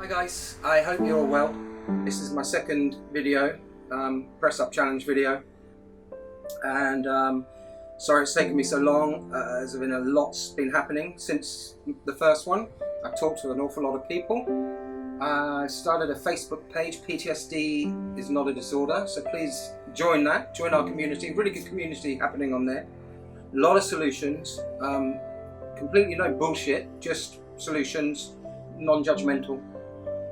Hi guys, I hope you're all well. This is my second video, press up challenge video, and sorry it's taken me so long. There's been a lot's been happening since the first one. I've talked to an awful lot of people. I started a Facebook page, PTSD is not a disorder, so please join that, join our community, really good community happening on there. A lot of solutions, completely no bullshit, just solutions, non-judgmental.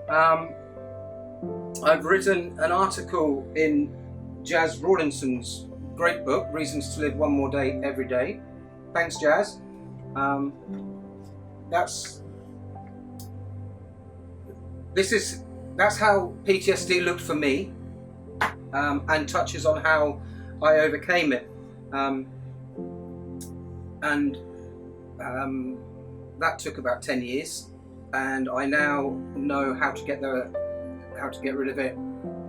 I've written an article in Jazz Rawlinson's great book, Reasons to Live One More Day Every Day. Thanks, Jazz. That's how PTSD looked for me, and touches on how I overcame it. That took about 10 years, and I now know how to get rid of it,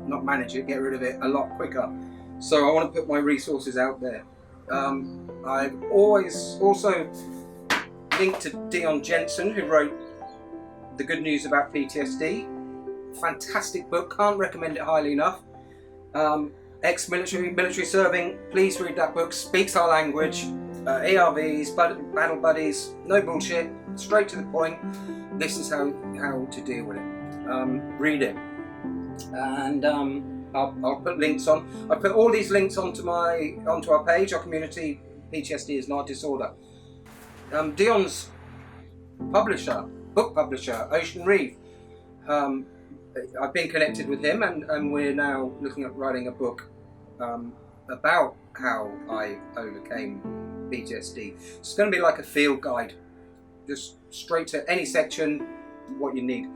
not manage it, get rid of it a lot quicker. So I want to put my resources out there. I've always also linked to Dion Jensen, who wrote The Good News About PTSD. Fantastic book, can't recommend it highly enough. Ex-military, military serving, please read that book, speaks our language. ERVs, battle buddies, no bullshit, straight to the point. This is how to deal with it. Read it, and I'll put links on. I put all these links onto our page, our community. PTSD is not a disorder. Dion's book publisher, Ocean Reeve. I've been connected with him, and we're now looking at writing a book about how I overcame PTSD. It's going to be like a field guide, just straight to any section, what you need.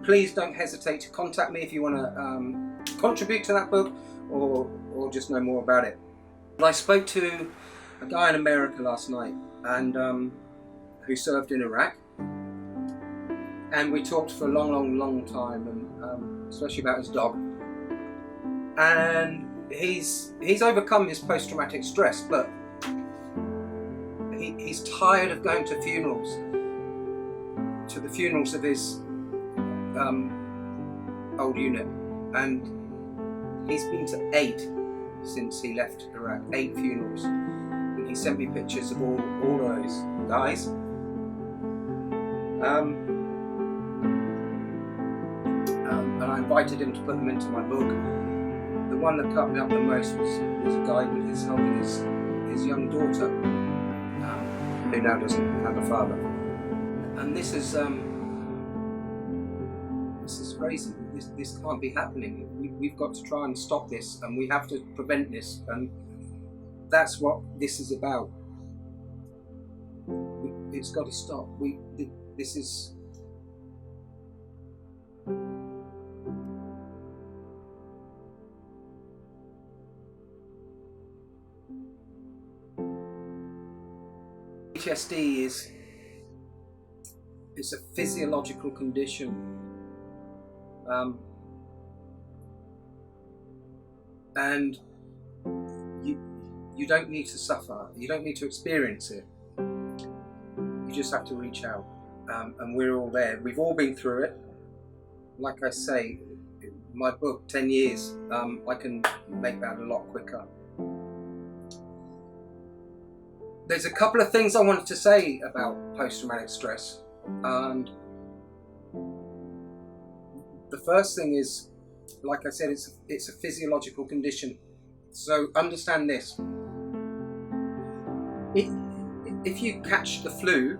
Please don't hesitate to contact me if you want to contribute to that book or just know more about it. I spoke to a guy in America last night, and who served in Iraq, and we talked for a long time, and especially about his dog. And he's overcome his post-traumatic stress, but he's tired of going to funerals, to the funerals of his old unit, and he's been to 8 since he left Iraq, 8 funerals, and he sent me pictures of all of those guys. And I invited him to put them into my book. The one that cut me up the most was a guy who is holding his young daughter, who now doesn't have a father. And this is crazy. This can't be happening. We've got to try and stop this, and we have to prevent this, and that's what this is about. It's got to stop. This is. PTSD is a physiological condition, and you don't need to suffer. You don't need to experience it. You just have to reach out, and we're all there. We've all been through it. Like I say, my book, 10 years. I can make that a lot quicker. There's a couple of things I wanted to say about post-traumatic stress, and the first thing is, like I said, it's a physiological condition. So understand this: if you catch the flu,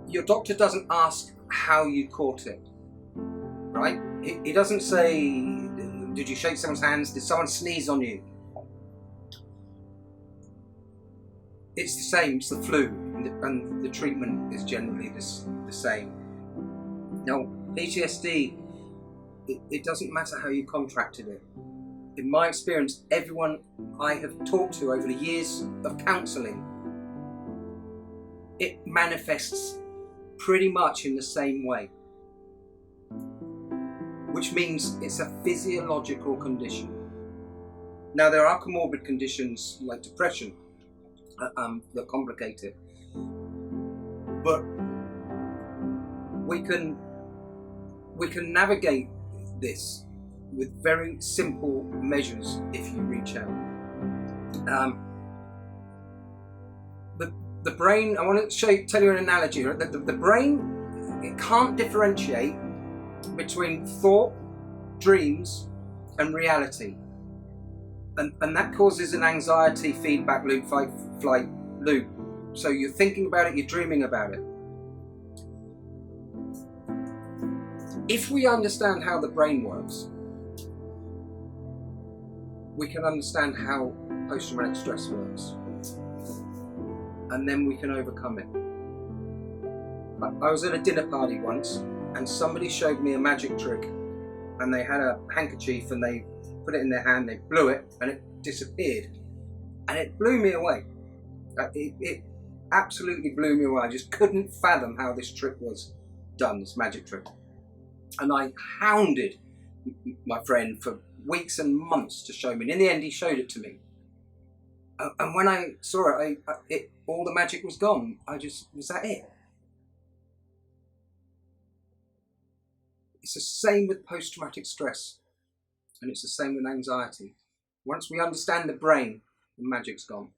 your doctor doesn't ask how you caught it, right? He doesn't say, did you shake someone's hands? Did someone sneeze on you? It's the same, it's the flu, and the treatment is generally the same. Now, PTSD, it doesn't matter how you contracted it. In my experience, everyone I have talked to over the years of counselling, it manifests pretty much in the same way, which means it's a physiological condition. Now, there are comorbid conditions like depression, that complicate it, but we can we can navigate this with very simple measures if you reach out. The brain, I want to tell you an analogy. Right? The brain, it can't differentiate between thought, dreams, and reality. And that causes an anxiety feedback loop, fight, flight loop. So you're thinking about it, you're dreaming about it. If we understand how the brain works, we can understand how post-traumatic stress works. And then we can overcome it. I was at a dinner party once and somebody showed me a magic trick, and they had a handkerchief and they put it in their hand, they blew it and it disappeared, and it blew me away. It absolutely blew me away. I just couldn't fathom how this trick was done, this magic trick. And I hounded my friend for weeks and months to show me, and in the end he showed it to me. And when I saw it, all the magic was gone. Was that it? It's the same with post-traumatic stress, and it's the same with anxiety. Once we understand the brain, the magic's gone.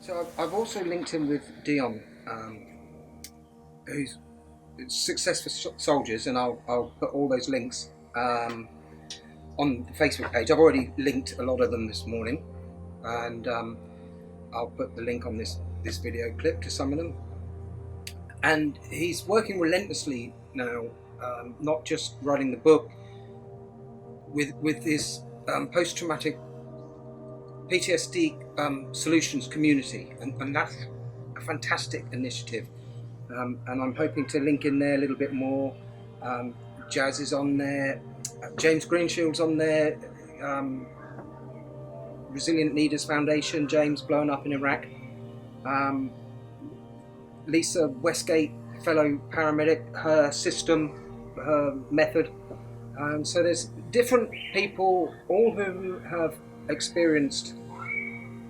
So I've also linked in with Dion, who's Success for Soldiers, and I'll put all those links on the Facebook page. I've already linked a lot of them this morning, and I'll put the link on this video clip to some of them. And he's working relentlessly now, not just writing the book, with his post-traumatic PTSD solutions community, and that's a fantastic initiative. And I'm hoping to link in there a little bit more. Jazz is on there, James Greenshield's on there, Resilient Leaders Foundation, James blowing up in Iraq, Lisa Westgate, fellow paramedic, her system, her method. So there's different people, all who have experienced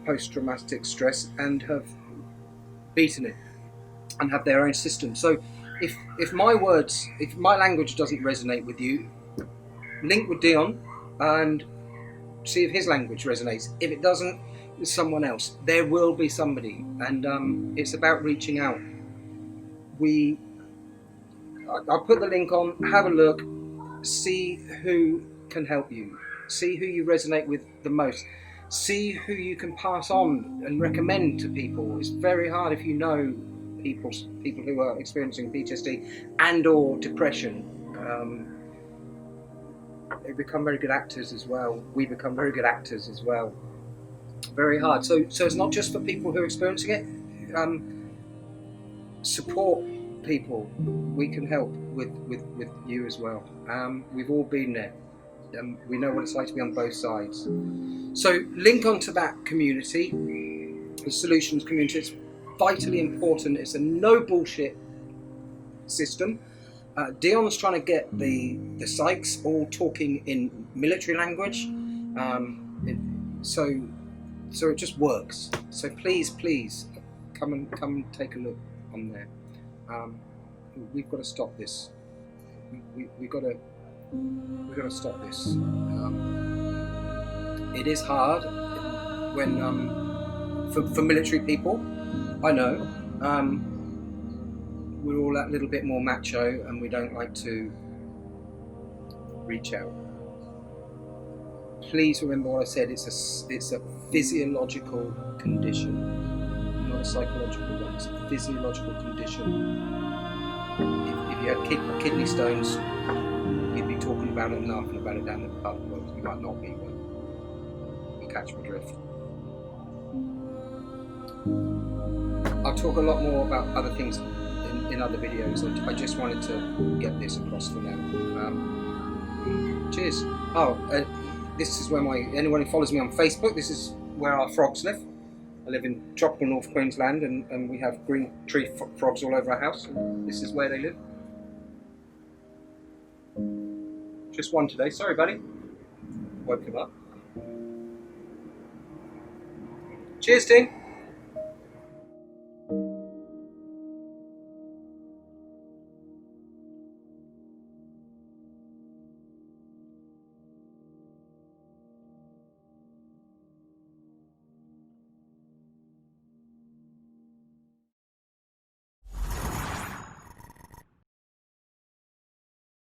post-traumatic stress and have beaten it and have their own system. So if my language doesn't resonate with you, link with Dion and see if his language resonates. If it doesn't, it's someone else. There will be somebody, and it's about reaching out. I'll put the link on, have a look, see who can help you, see who you resonate with the most, see who you can pass on and recommend to people. It's very hard if you know people who are experiencing PTSD and or depression. They become very good actors as well. We become very good actors as well. Very hard. So it's not just for people who are experiencing it. Support people. We can help with you as well. We've all been there. We know what it's like to be on both sides. So link onto that community, the solutions community. It's vitally important. It's a no bullshit system. Dion's trying to get the psychs all talking in military language, so it just works. So please come and take a look on there. We've got to stop this. We've got to stop this. It is hard when for military people. I know. We're all a little bit more macho and we don't like to reach out. Please remember what I said. It's a physiological condition, not a psychological one. It's a physiological condition. If you had kidney stones, you'd be talking about it and laughing about it down the pub. Well, you might not be, but you catch my drift. I'll talk a lot more about other things in other videos, and I just wanted to get this across for now. Cheers. This is where anyone who follows me on Facebook, this is where our frogs live. I live in tropical North Queensland, and we have green tree frogs all over our house. This is where they live. Just one today. Sorry, buddy. Woke him up. Cheers, team.